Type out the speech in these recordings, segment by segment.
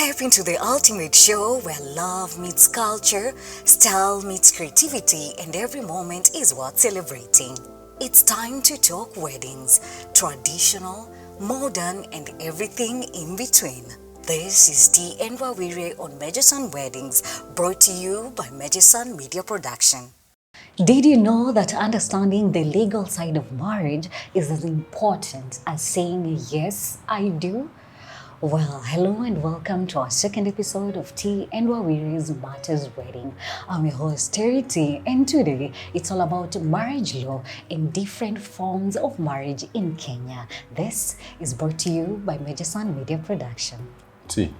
Step into the ultimate show where love meets culture, style meets creativity, and every moment is worth celebrating. It's time to talk weddings, traditional, modern, and everything in between. This is T. N. Wawire on Mejasan Weddings, brought to you by Mejasan Media Production. Did you know that understanding the legal side of marriage is as important as saying yes, I do? Well, hello and welcome to our second episode of T. N. Wawire's Matters Wedding. I'm your host, Terry T, and today it's all about marriage law and different forms of marriage in Kenya. This is brought to you by Mejasan Media Production. T,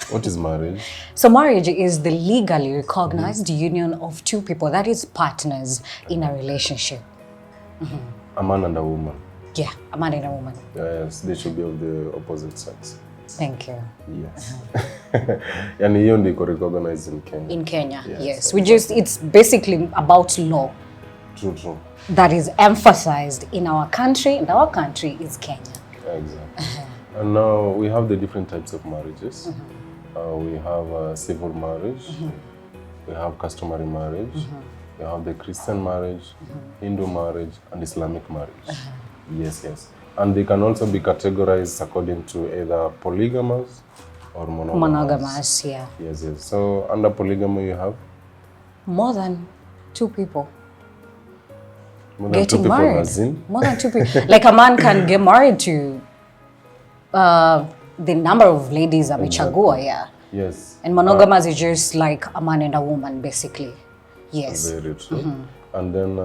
what is marriage? So marriage is the legally recognized union of two people, that is partners in a relationship. A man and a woman. Yeah, a man and a woman. Yes, they should be of the opposite sex. Thank you. Yes. And hiyo ndiko recognized in Kenya. In Kenya, yes. It's basically about law. True. That is emphasized in our country, and our country is Kenya. Exactly. And now we have the different types of marriages. We have civil marriage, we have customary marriage, we have the Christian marriage, Hindu marriage, and Islamic marriage. Yes. And they can also be categorized according to either polygamous or monogamous. Monogamous, yeah. Yes. So under polygamy you have? More than two people. More than Getting two people married. as in? More than two people. Like a man can get married to the number of ladies amechagua, yeah. Yes. And monogamous is just like a man and a woman, basically. Yes. Very true. And then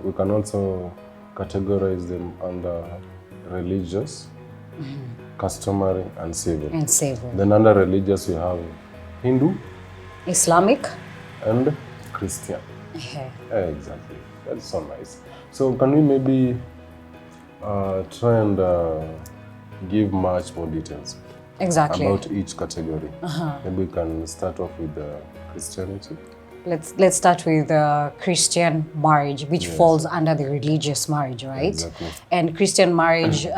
we can also categorize them under religious, customary, and civil. And civil. Then under religious we have Hindu, Islamic, and Christian. yeah. Exactly. That's so nice. So can we maybe try and give much more details Exactly. about each category? Maybe we can start off with Christianity. Let's start with Christian marriage, which falls under the religious marriage, right? Exactly. And Christian marriage,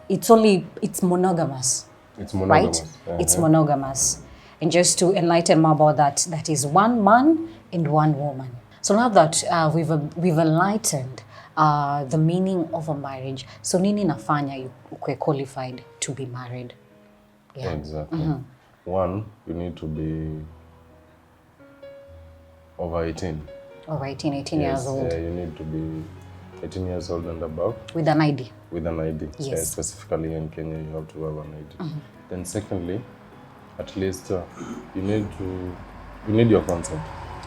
it's monogamous. It's monogamous. Right? It's monogamous. And just to enlighten more about that, that is one man and one woman. So now that we've enlightened the meaning of a marriage, so nini nafanya ukwe qualified to be married? Yeah. Exactly. One, you need to be over 18. Over 18 years old. Yeah, you need to be 18 years old and above. With an ID. With an ID. Yes. Yeah, specifically in Kenya, you have to have an ID. Then secondly, at least you need your consent.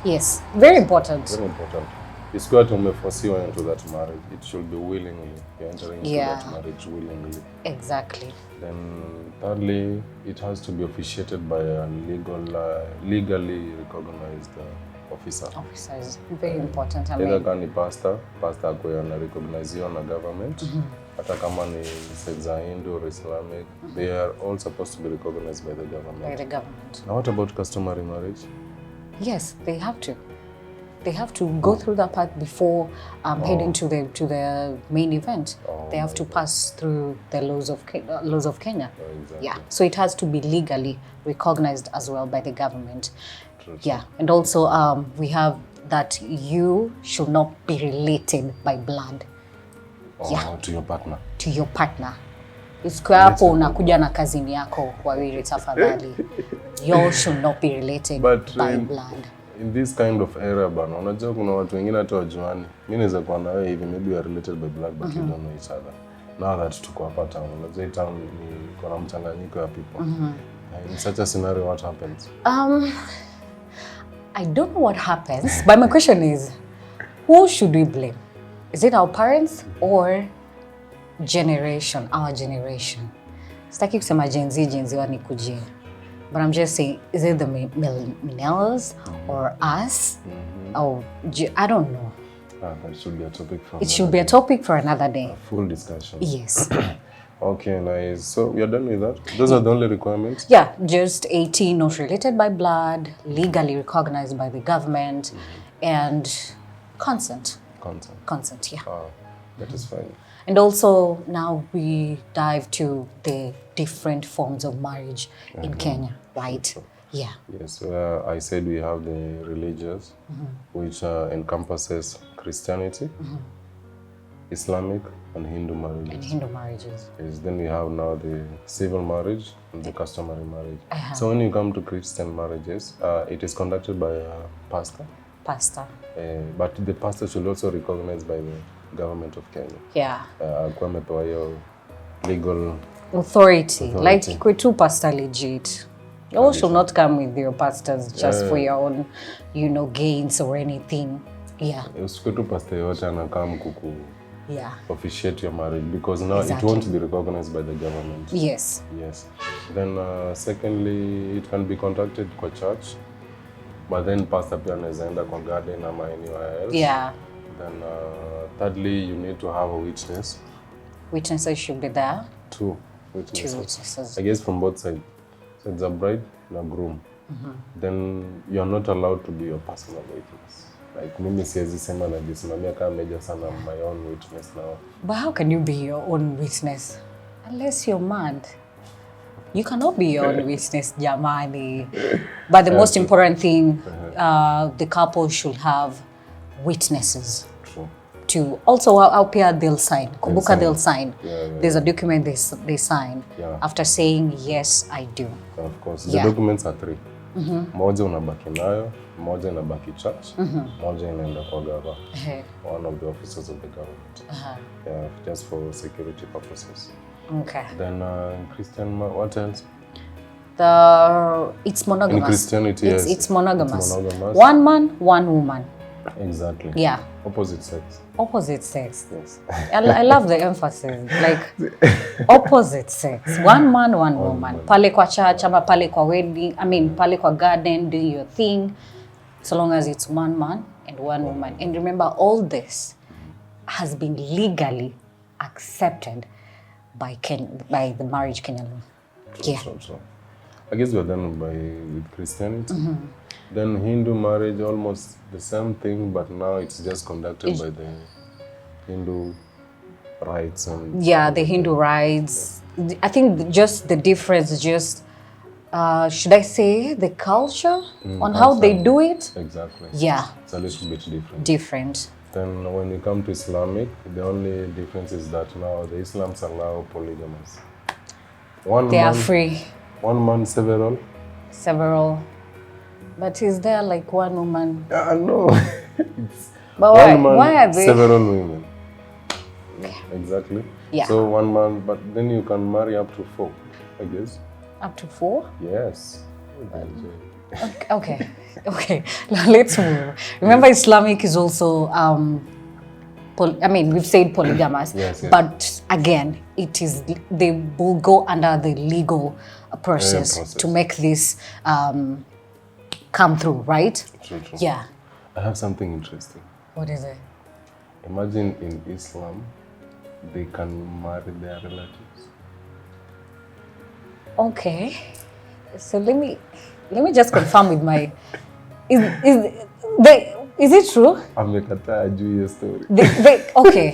Yes, very important. Very important. It's got to force you into that marriage. It should be willingly. You're entering into that marriage willingly. Exactly. Then thirdly, it has to be officiated by a legally recognized officer. Officers, very important. Either kama ni pastor akwe ana recogniziwa na government. Hata kama ni sects za Hindu or Islamic, they are all supposed to be recognized by the government. By the government. Now what about customary marriage? Yes, they have to. They have to go through that part before heading to the main event. They have to pass through the laws of Kenya. Exactly. Yeah, so it has to be legally recognized as well by the government. True. Yeah, and also we have that you should not be related by blood. To your partner. To your partner. Isikuwa hapo unakuja na kazini yako Wawire tafadhali. You should not be related by blood. In this kind of era bana, unajua kuna watu wengine hata wajuani. Mimi naweza kuwa na wewe hivi, maybe you are related by blood but you don't know each other. Now that tuko hapa town, unajua town ni kuna mchanganyiko ya people. In such a scenario, what happens? I don't know what happens, but my question is, who should we blame? Is it our parents or our generation? Sitaki kusema Gen Z wanikujie. But I'm just saying, is it the millennials or us? Or I don't know. That should be a topic for It should be a topic for another day. A full discussion. Yes. Okay, nice. So we are done with that? Those are the only requirements? Yeah, just 18, not related by blood, legally recognized by the government, and consent. Consent, yeah. That is fine. And also now we dive to the different forms of marriage in Kenya, right? True. Yeah. Yes, I said we have the religious, which encompasses Christianity, Islamic, and Hindu marriages. And Hindu marriages. Yes, then we have now the civil marriage and the customary marriage. So when you come to Christian marriages, it is conducted by a pastor. Pastor. But the pastor should also recognized by the government of Kenya. Yeah. Akuwa amepewa hiyo legal authority. Like kwetu pastor legit. You all should not come with your pastors just for your own, you know, gains or anything. Yeah. Usikwetu pastor yote anakam kuku officiate your marriage because now it won't be recognized by the government. Yes. Yes. Then secondly, it can be conducted kwa church, but then pastor pia anaweza enda kwa garden ama anywhere else. Yeah. Then thirdly, you need to have a witness. Witnesses should be there. Two witnesses. Two witnesses. I guess from both sides. So it's a bride and a groom. Then you're not allowed to be your personal witness. Like mimi siwezi sema na jisimamia kama Mejasan, I'm my own witness now. But how can you be your own witness? Unless you're mad. You cannot be your own witness, jamani. But the most important thing, the couple should have witnesses. True. To also out here they'll sign. Kumbuka they'll sign. Yeah. There's a document they sign after saying yes I do. Of course. The documents are three. Moja unabaki nayo, moja inabaki church, moja inaenda kwa gava. One of the officers of the government. Yeah, just for security purposes. Okay. Then Christian, what else? It's monogamous. In Christianity, yes. It's monogamous. It's monogamous. One man, one woman. Exactly. Yeah. Opposite sex. Opposite sex. Yes. I love the emphasis. Like opposite sex. One man, one woman. Pale kwa church, ama pale kwa wedding. I mean, pale kwa garden, do your thing. So long as it's one man and one woman. And remember, all this has been legally accepted by the marriage Kenyan law. Yeah. So. I guess we're done with Christianity. Then Hindu marriage, almost the same thing, but now it's just conducted by the Hindu rites and the Hindu rites. I think just the difference, should I say the culture on how they do it? Exactly. Yeah. It's a little bit Different. Then when you come to Islamic, the only difference is that now the Islams allow polygamous. They are free. One man, several. But is there like one woman? No. But why are they? Several women. Exactly. Yeah. So one man, but then you can marry up to 4, I guess. Up to 4? Yes. Okay. Now let's move. Remember, Islamic is also, we've said polygamous, yes. But again, they will go under the legal process to make this come through, right? True. Yeah. I have something interesting. What is it? Imagine in Islam, they can marry their relatives. Okay. So let me just confirm with my. Is it true? Amekataa juu hiyo story. Okay.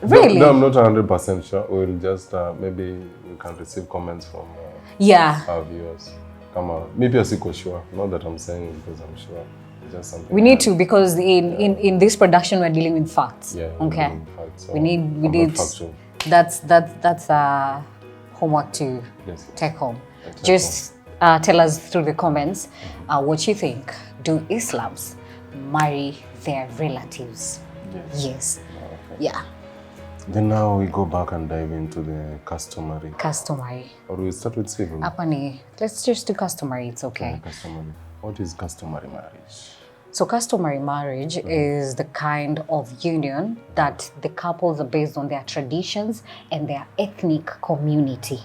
Really? No, I'm not 100% sure. We'll just maybe we can receive comments from our viewers. Come on. Maybe I'm sure. Not that I'm saying it because I'm sure. It's just something. We need to, because in this production we're dealing with facts. Yeah. Okay. Facts, so we need. Factual. That's homework to take home. Just tell us through the comments what you think. Do Islams marry their relatives? Yes. Okay. Yeah. Then now we go back and dive into the customary. Customary. Or we start with civil? Let's just do customary, it's okay. Yeah, customary. What is customary marriage? So customary marriage is the kind of union that the couples are based on their traditions and their ethnic community,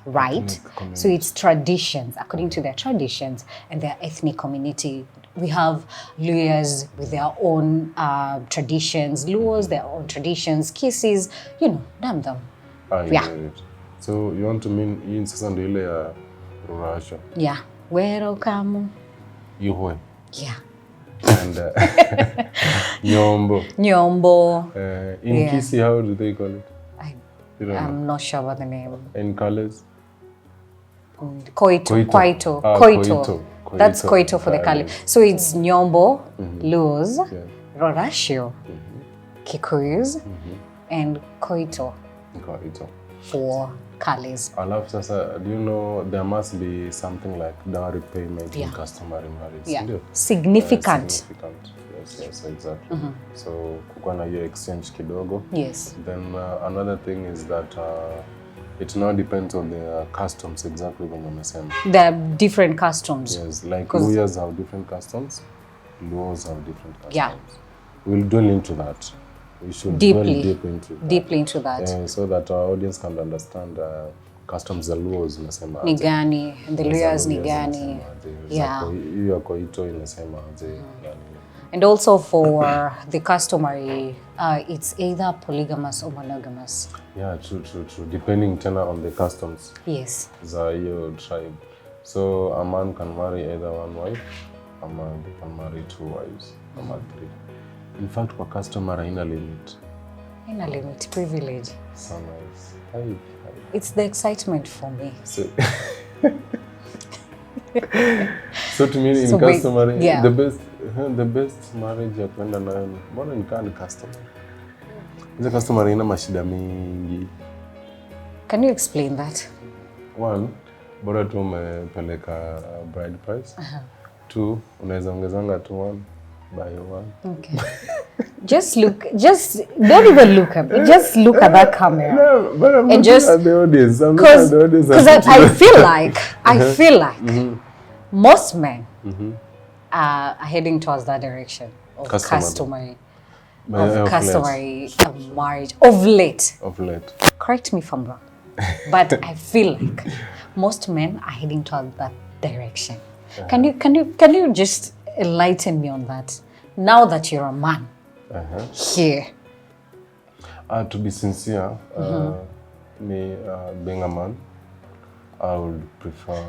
right? So it's traditions, according to their traditions and their ethnic community. We have Luyas with their own traditions, Luos, their own traditions, Kisses, them. Yeah. So you want to mean in sasa ndio ile ya Rurasha? Yeah. Welcome. Yuhwe. Yeah. And Nyombo. Nyombo. In Kisi, how do they call it? You don't know? I'm not sure about the name. In colors? Koito. Koito. Koito. That's Koito for the Kali. Yes. So it's Nyombo, Luz, Yes. Rorashio, Kikuyus, and Koito Koito. for Kalis. Alafu sasa, do you know there must be something like dowry payment in customary marriage? Yeah. Ndio? Significant. Significant. Yes, exactly. So kukuwa na hiyo exchange kidogo. Yes. Then another thing is that it now depends on the customs exactly when umesema. There are different customs. Yes, like Luyas have different customs, Luos have different customs. Yeah. We'll delve into that. We should Deeply. delve Deeply into that. so that our audience can understand customs za Luos unasema Ni gani, the Luyas ni gani. Yeah. Hiyo Koito inasema aje yani. And also for the customary, it's either polygamous or monogamous. Yeah, true. Depending tena on the customs. Yes. Za hiyo tribe. So a man can marry either one wife, a man can marry two wives, or three. In fact, kwa customer haina limit. Haina limit, privilege. So nice. Hi. It's the excitement for me. So to me, in So customary, yeah. the best marriage ya kwenda nayo, mbona nikaa ni customary? Hizo customary ina mashida mingi. Can you explain that? One, bora tu umepeleka bride price. Two, unaweza ongezanga tu one, buy one. Okay. Just don't even look at me. Just look at that camera. No, but I'm and looking at the audience. I'm looking at the audience. Because I feel like most men are heading towards that direction of customary marriage of late. Correct me if I'm wrong, but I feel like most men are heading towards that direction. Can you just enlighten me on that? Now that you're a man here. To be sincere, me being a man, I would prefer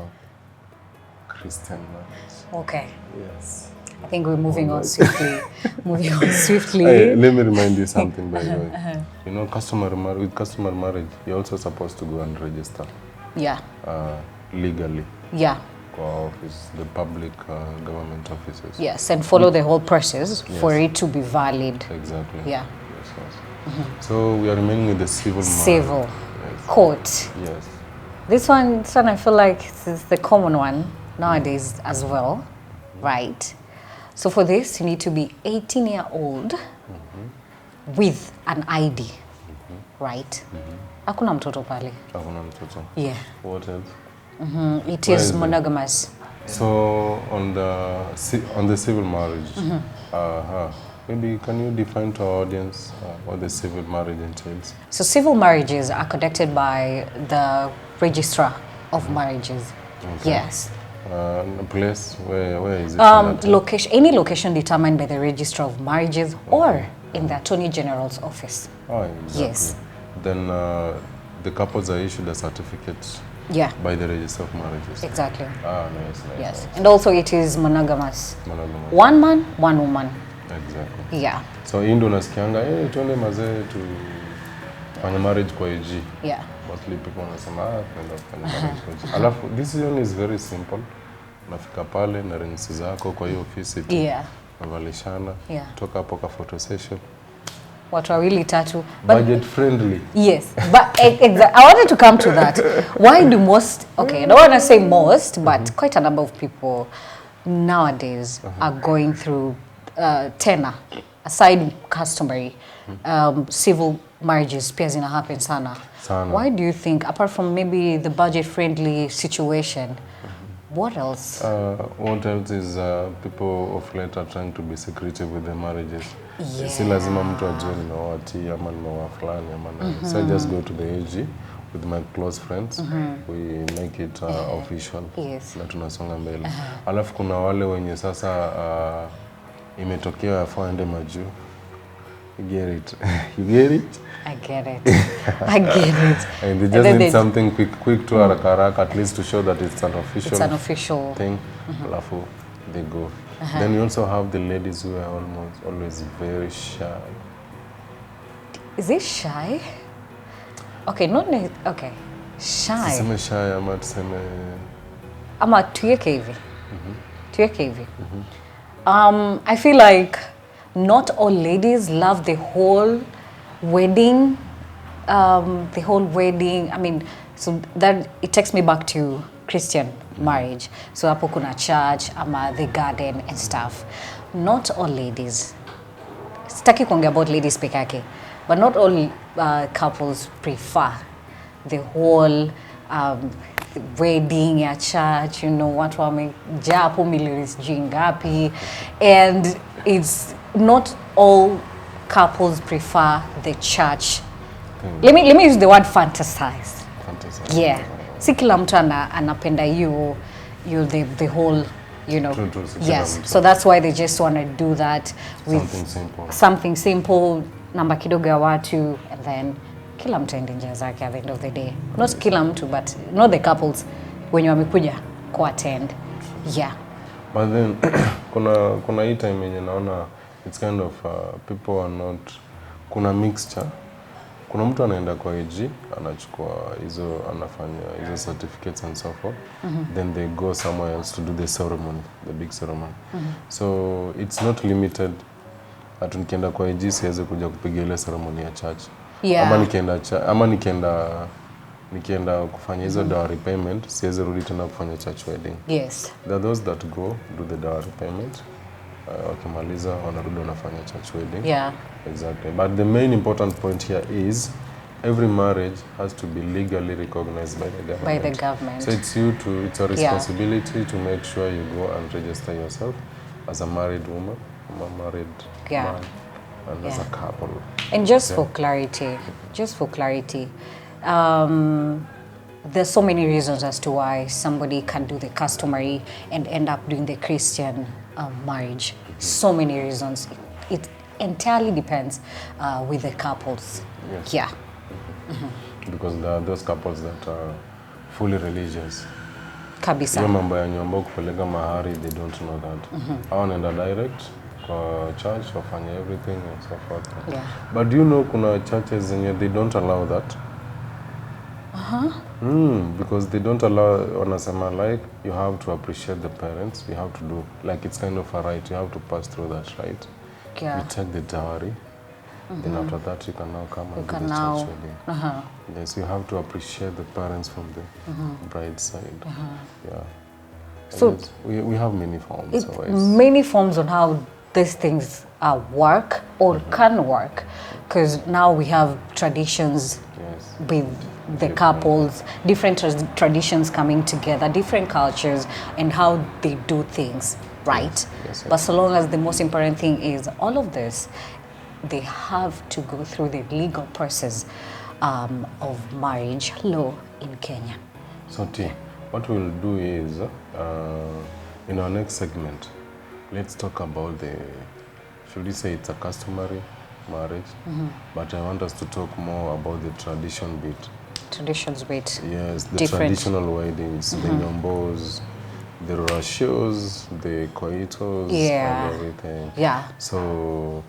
Christian marriage. Okay. Yes. I think we're moving on swiftly. Hey, let me remind you something, by the way. You know, with customary marriage, you're also supposed to go and register. Yeah. Legally. Yeah. Office, the public government offices. Yes, and follow the whole process for it to be valid. Exactly. Yeah. Yes. So we are remaining with the civil court. Yes. This one I feel like is the common one nowadays as well, right? So for this, you need to be 18-year-old with an ID, right? Hakuna mtoto pale. Hakuna mtoto. Yeah. What else? It is monogamous. So on the civil marriage, maybe can you define to our audience what the civil marriage entails? So civil marriages are conducted by the registrar of marriages. Okay. Yes. A place where is it? Any location determined by the registrar of marriages or in the Attorney General's office. Oh, exactly. Yes. Then the couples are issued a certificate. Yeah. By the register of marriages. Exactly. Nice. Yes. And also it is monogamous. One man, one woman. Exactly. Yeah. So Indo nasikianga, tuende mazee fanya marriage kwa AG. Yeah. Mostly people wanasema tunaenda kufanya marriage kwa AG. Alafu decision is very simple. Unafika pale na rings zako kwa hiyo ofisi tu. Yeah. Navalishana. Yeah. Toka hapo ka photo session. Watu wawili tatu. Budget friendly. Yes, but I wanted to come to that. Why do most, okay, I don't want to say most, but quite a number of people nowadays are going through tenor, aside customary, civil marriages pia zina happen sana. Why do you think, apart from maybe the budget friendly situation, what else? What else is people of late are trying to be secretive with their marriages. Yeah. Si lazima mtu ajue nimeoa T ama nimeoa fulani ama nani. So I just go to the AG with my close friends. We make it official. Yes. Na tunasonga mbele. Alafu kuna wale wenye sasa imetokea afaa ende majuu. You get it? You get it? I get it. I get it. And they just need something quick to haraka, at least to show that it's an official thing. Alafu they go. Then you also have the ladies who are always very shy. Is it shy? Okay, okay. Shy. Tuseme shy ama tuseme Ama tuweke hivi. Tuweke hivi. I feel like not all ladies love the whole wedding. I mean, so that it takes me back to Christian marriage. So hapo kuna church, ama the garden and stuff. Not all ladies. Sitaki kuongea about ladies peke yake, but not all couples prefer the whole wedding ya church, you know, watu wamejaa hapo milioni sijui ngapi, and it's not all couples prefer the church. Let me use the word fantasize. Yeah. Si kila mtu anapenda you the whole, you know. True, yes. So that's why they just want to do that with something simple, namba kidogo ya watu, and then kila mtu ende njia zake at the end of the day. Not kila mtu, but not the couples wenye wamekuja attend. Yeah. But then kuna hii time yenye naona it's kind of people are not, kuna mixture. Kuna mtu anaenda kwa AG, anachukua anafanya hizo certificates and so forth. Then they go somewhere else to do the ceremony, the big ceremony. So it's not limited. Atu nikienda kwa AG siwezi kuja kupiga ile ceremony ya church. Yeah. Ama nikienda kufanya hizo dowry payment, siwezi rudi tena kufanya church wedding. Yes. There are those that go do the dowry payment. Wakimaliza wanarudi wanafanya church wedding. Yeah. Exactly. But the main important point here is every marriage has to be legally recognized by the government. By the government. So it's a responsibility to make sure you go and register yourself as a married woman, a married man, and as a couple. And just for clarity, there's so many reasons as to why somebody can do the customary and end up doing the Christian marriage. So many reasons. It entirely depends with the couples. Yes. Yeah. Because there are those couples that are fully religious. Kabisa. Hiyo mambo ya nyombo kupeleka mahari, they don't know that. Hao wanaenda direct kwa church, wafanya everything and so forth. Yeah. But do you know kuna churches zenye they don't allow that? Because they don't allow, wanasema like you have to appreciate the parents, you have to do, like it's kind of a right, you have to pass through that right. Yeah. You take the dowry, then after that you can now come and do the church wedding. Yes, you have to appreciate the parents from the bride's side. Yeah. So we have many forms. Many forms on how these things work or can work, because now we have traditions with the couples, different traditions coming together, different cultures and how they do things, right? Yes. But so long as the most important thing is all of this, they have to go through the legal process of marriage law in Kenya. So T, what we'll do is, in our next segment, let's talk about should we say it's a customary marriage, but I want us to talk more about the tradition bit. Traditions bit. Yes, the traditional weddings, the nyombos, the ratios, the coitos, and everything. Yeah. So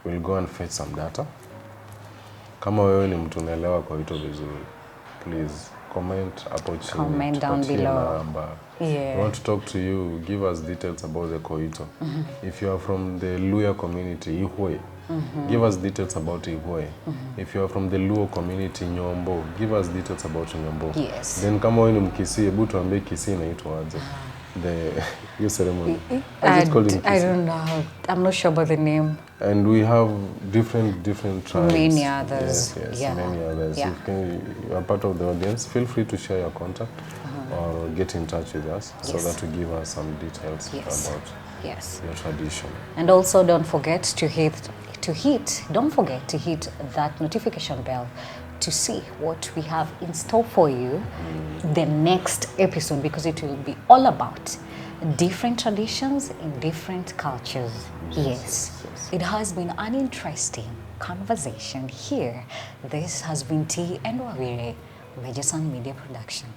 we'll go and fetch some data. Kama wewe ni mtu unaelewa coito vizuri, please comment hapo chini. Comment down below. We want to talk to you. Give us details about the coito. If you are from the Luya community, Ihwe, give us details about Ihwe. If you are from the Luo community, Nyombo, give us details about Nyombo. Yes. Then kama wewe ni Mkisii, hebu tuambie Kisii inaitwa aje. Your ceremony. I don't know. I'm not sure about the name. And we have different tribes. Many others. Yes, many others. Yeah. If you are part of the audience, feel free to share your contact or get in touch with us so that you give us some details about your tradition. And also don't forget to hit that notification bell to see what we have in store for you the next episode, because it will be all about different traditions in different cultures. Yes. It has been an interesting conversation here. This has been T and Wawire, Mejasan Media Production.